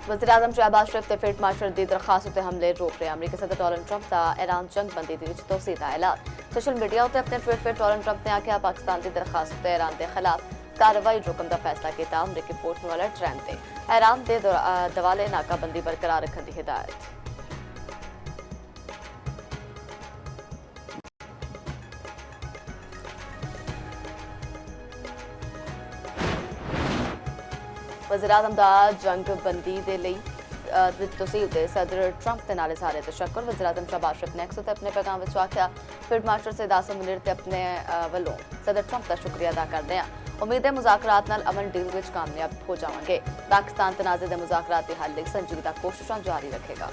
वज़ीर-ए-आज़म शहबाज शरीफ ने field marshal दी दरखास्त उत्ते हमले रोक रहे अमरीकी सदर डोनाल्ड ट्रंप का ईरान जंग बंदी दी विच तोसी दा ऐलान। सोशल मीडिया उत्ते अपने ट्वीट पर डोनाल्ड ट्रंप ने आख्या पाकिस्तान की दरखास्त उत्ते ईरान के खिलाफ कार्रवाई रोकने का फैसला किया। अमरीकी फौज नूं अलर्ट रहने ते ईरान के दवाले नाकाबंदी बरकरार रखने की हिदायत। वज़ीर-ए-आज़म दा जंग बंदी दे लई तसील दे सदर ट्रंप के नाल इज़हार तशक्कुर। वज़ीर-ए-आज़म शहबाज शरीफ ने एक्स उत्ते अपने पैगाम विच आख्या फील्ड मार्शल सईद आसिम मुनीर ते अपने वल्लों सदर ट्रंप का शुक्रिया अदा करदे आं। उम्मीद है मुज़ाकरात नाल अमन डील विच कामयाब हो जावांगे। पाकिस्तान तनाज़े दे मुज़ाकराती हल लई संजीदा कोशिशां जारी रखेगा।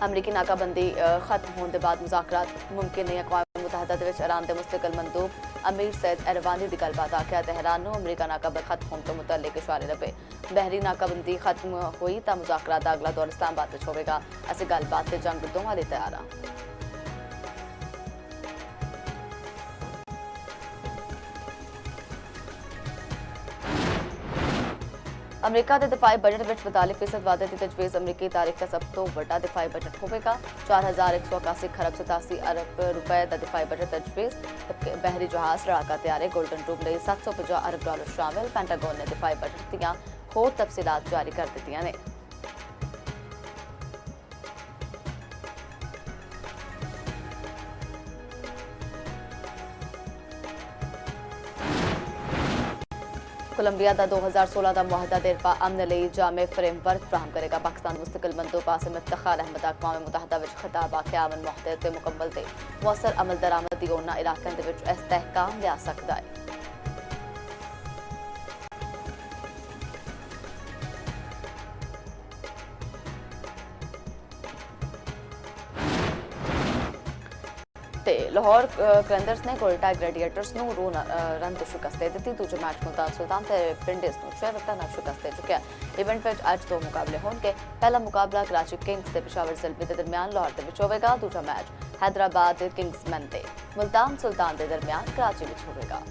अमरीकी नाकाबंदी खत्म होने के बाद मुज़ाकरात मुमकिन नहीं। अक़वाम मुत्तहिदा दे विच ईरान के मुस्तकिल मंदूब अमीर सैयद एरवानी की गलबात आख्या तेहरान नूं अमरीका नाकाबंदी खत्म होने तो मुतल्लिक इशारे लभे। बहरी नाकाबंदी खत्म हुई तो मुज़ाकरात का अगला दौर इस्लामाबाद विच होवेगा। असीं गलबात ते जंग दोवां लई तैयार हां। अमरीका के दिफाई बजट में 42% वादे की तजवीज़ अमरीकी तारीख का सब तो बड़ा दिफाई बजट होगा। 4181 खरब 87 अरब रुपए का दिफाई बजट तजवीज़। बहरी जहाज लड़ाका तैयारे गोल्डन रूम लिए 750 अरब डॉलर शामिल। पेंटागन ने दिफाई बजट दियां होर तफसीलात जारी कर दित्तियां ने। कोलंबिया का 2016 का मुआहदा देरपा अमन लई जामे फ्रेमवर्क फ्राहम करेगा। पाकिस्तान मुस्तकिल मंदूब आसिम इफ्तिखार अहमद अक़वाम मुत्तहिदा विच खिताब आख्या अमन मुआहदे ते मुकम्मल ते मुअस्सर अमल दरामद दी ओरना इलाकों दे विच इस्तेहकाम लिया सकदा है। लाहौर कलंदर्स ने कोयटा ग्लैडिएटर्स नूं रन तो शिकस्त दे दी। दूजे मैच मुल्तान सुल्तान ते विंडीज नूं 6 विकटां नाल शिकस्त दे चुकिया। इवेंट विच अज 2 मुकाबले होणगे। पहला मुकाबला कराची किंग्स ते पेशावर ज़ल्मी के दरमियान लाहौर दे विच होवेगा। दूजा मैच हैदराबाद किंग्समैन ते मुल्तान सुल्तान के दरमियान कराची विच होवेगा।